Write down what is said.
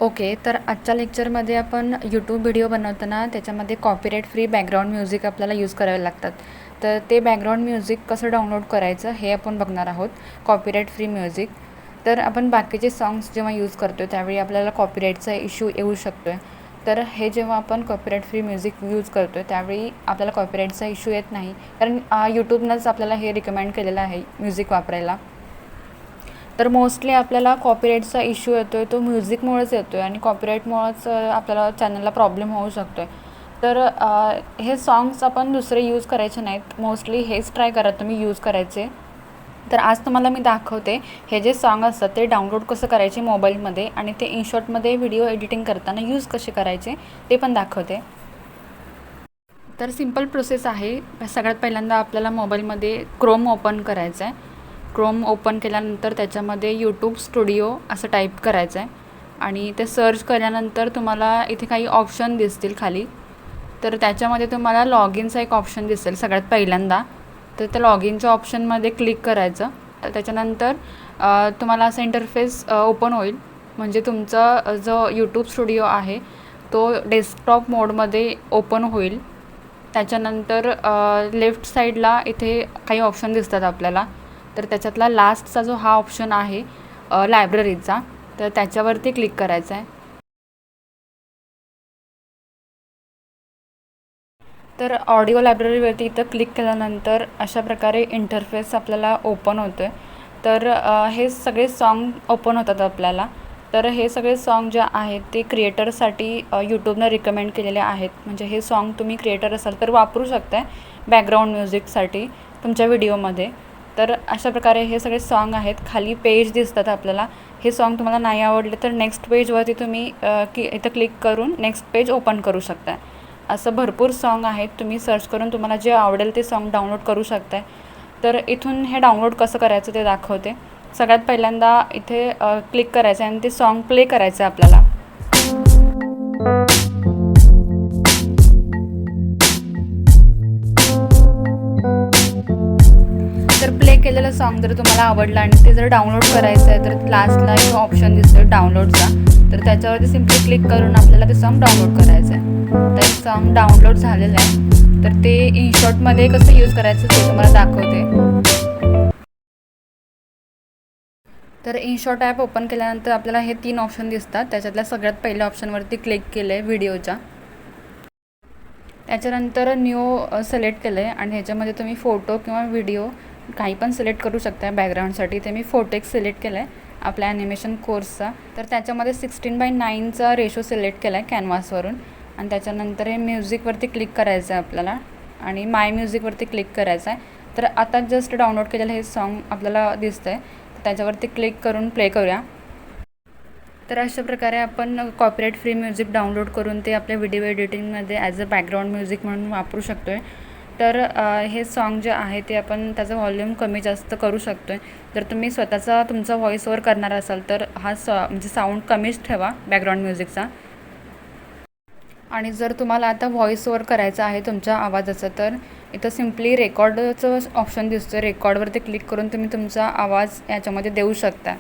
Okay, तर आजच्या लेक्चरमध्ये आपण यूट्यूब व्हिडिओ बनवताना त्याच्यामध्ये कॉपीराईट फ्री बॅकग्राऊंड म्युझिक आपल्याला यूज करावे लागतात. तर ते बॅकग्राऊंड म्युझिक कसं डाउनलोड करायचं हे आपण बघणार आहोत. Copyright free music. तर आपण बाकीचे सॉंग्स जेव्हा यूज करतो त्यावेळी आपल्याला कॉपीराईटचा इश्यू येऊ शकतो आहे. तर हे जेव्हा आपण कॉपीराईट फ्री म्युझिक यूज करतो त्यावेळी आपल्याला कॉपीराईटचा इश्यू येत नाही, कारण यूट्यूबनंच आपल्याला हे रिकमेंड केलेलं आहे म्युझिक वापरायला. तर मोस्टली आपल्याला कॉपीराईटचा इश्यू येतो आहे तो म्युझिकमुळेच येतो आहे आणि कॉपीराईटमुळेच आपल्याला चॅनलला प्रॉब्लेम होऊ शकतो आहे. तर हे सॉंग्स आपण दुसरे यूज करायचे नाहीत, मोस्टली हेच ट्राय करा तुम्ही यूज करायचे. तर आज तुम्हाला मी दाखवते हे जे सॉन्ग असतात ते डाउनलोड कसं करायचे मोबाईलमध्ये आणि ते इनशॉटमध्ये व्हिडिओ एडिटिंग करताना यूज कसे करायचे ते पण दाखवते. तर सिंपल प्रोसेस आहे. सगळ्यात पहिल्यांदा आपल्याला मोबाईलमध्ये क्रोम ओपन करायचं आहे. क्रोम ओपन केल्यानंतर त्याच्यामध्ये यूट्यूब स्टुडिओ असं टाईप करायचं आहे आणि ते सर्च केल्यानंतर तुम्हाला इथे काही ऑप्शन दिसतील खाली. तर त्याच्यामध्ये तुम्हाला लॉग इनचा एक ऑप्शन दिसेल सगळ्यात पहिल्यांदा. तर त्या लॉग इनच्या ऑप्शनमध्ये क्लिक करायचं. तर त्याच्यानंतर तुम्हाला असं इंटरफेस ओपन होईल. म्हणजे तुमचा जो यूट्यूब स्टुडिओ आहे तो डेस्कटॉप मोडमध्ये ओपन होईल. त्याच्यानंतर लेफ्ट साईडला इथे काही ऑप्शन दिसतात आपल्याला. तर त्याच्यातला लास्टचा जो हा ऑप्शन आहे लायब्ररीचा, तर त्याच्यावरती क्लिक करायचं आहे. तर ऑडिओ लायब्ररीवरती इथं क्लिक केल्यानंतर अशा प्रकारे इंटरफेस आपल्याला ओपन होतो आहे. तर हे सगळे सॉन्ग ओपन होतात आपल्याला. तर हे सगळे सॉन्ग जे आहेत ते क्रिएटरसाठी यूट्यूबनं रिकमेंड केलेले आहेत. म्हणजे हे सॉन्ग तुम्ही क्रिएटर असाल तर वापरू शकताय बॅकग्राऊंड म्युझिकसाठी तुमच्या व्हिडिओमध्ये. तर अशा प्रकारे हे सगळे सॉन्ग आहेत. खाली पेज दिसतात आपल्याला. हे सॉन्ग तुम्हाला नाही आवडले तर नेक्स्ट पेजवरती तुम्ही इथं क्लिक करून नेक्स्ट पेज ओपन करू शकताय. असं भरपूर सॉन्ग आहेत, तुम्ही सर्च करून तुम्हाला जे आवडेल ते सॉन्ग डाउनलोड करू शकताय. तर इथून हे डाउनलोड कसं करायचं ते दाखवते. सगळ्यात पहिल्यांदा इथे क्लिक करायचं आहे आणि ते सॉन्ग प्ले करायचं आहे आपल्याला. तर प्ले केलेलं सॉन्ग जर तुम्हाला आवडलं आणि ते जर डाउनलोड करायचं आहे तर लास्टला एक ऑप्शन दिसतो डाउनलोडचा. तर त्याच्यावरती सिम्पली क्लिक करून आपल्याला ते सॉन्ग डाउनलोड करायचं आहे. तर सॉन्ग डाउनलोड झालेलं आहे. तर ते इनशॉटमध्ये कसं यूज करायचं ते तुम्हाला दाखवते. तर इनशॉट ॲप ओपन केल्यानंतर आपल्याला हे 3 ऑप्शन दिसतात. त्याच्यातल्या सगळ्यात पहिल्या ऑप्शनवरती क्लिक केलं आहे व्हिडिओच्या. त्याच्यानंतर न्यू सिलेक्ट केलं आहे आणि ह्याच्यामध्ये तुम्ही फोटो किंवा व्हिडिओ काही पण सिलेक्ट करू शकता बॅकग्राऊंडसाठी. ते मी फोटो एक सिलेक्ट केला आहे आपल्या ॲनिमेशन कोर्सचा. तर त्याच्यामध्ये 16:9चा रेशो सिलेक्ट केला आहे कॅनव्हासवरून आणि त्याच्यानंतर हे म्युझिकवरती क्लिक करायचं आहे आपल्याला आणि माय म्युझिकवरती क्लिक करायचं आहे. तर आता जस्ट डाउनलोड केलेलं हे सॉन्ग आपल्याला दिसतं आहे. त्याच्यावरती क्लिक करून प्ले करूया. तर अशा प्रकारे आपण कॉपीराईट फ्री म्युझिक डाउनलोड करून ते आपल्या व्हिडिओ एडिटिंगमध्ये ॲज अ बॅकग्राऊंड म्युझिक म्हणून वापरू शकतो आहे. तर हे सॉन्ग जे आहे ते आपण त्याचं व्हॉल्यूम कमी जास्त करू शकतो आहे. जर तुम्ही स्वतःचा तुमचा व्हॉईस ओव्हर करणार असाल तर हा म्हणजे साऊंड कमीच ठेवा बॅकग्राऊंड म्युझिकचा. आणि जर तुम्हाला आता व्हॉईस ओव्हर करायचा आहे तुमच्या आवाजाचा तर इथं सिम्पली रेकॉर्डचं ऑप्शन दिसतं. रेकॉर्डवरती क्लिक करून तुम्ही तुमचा आवाज याच्यामध्ये देऊ शकता.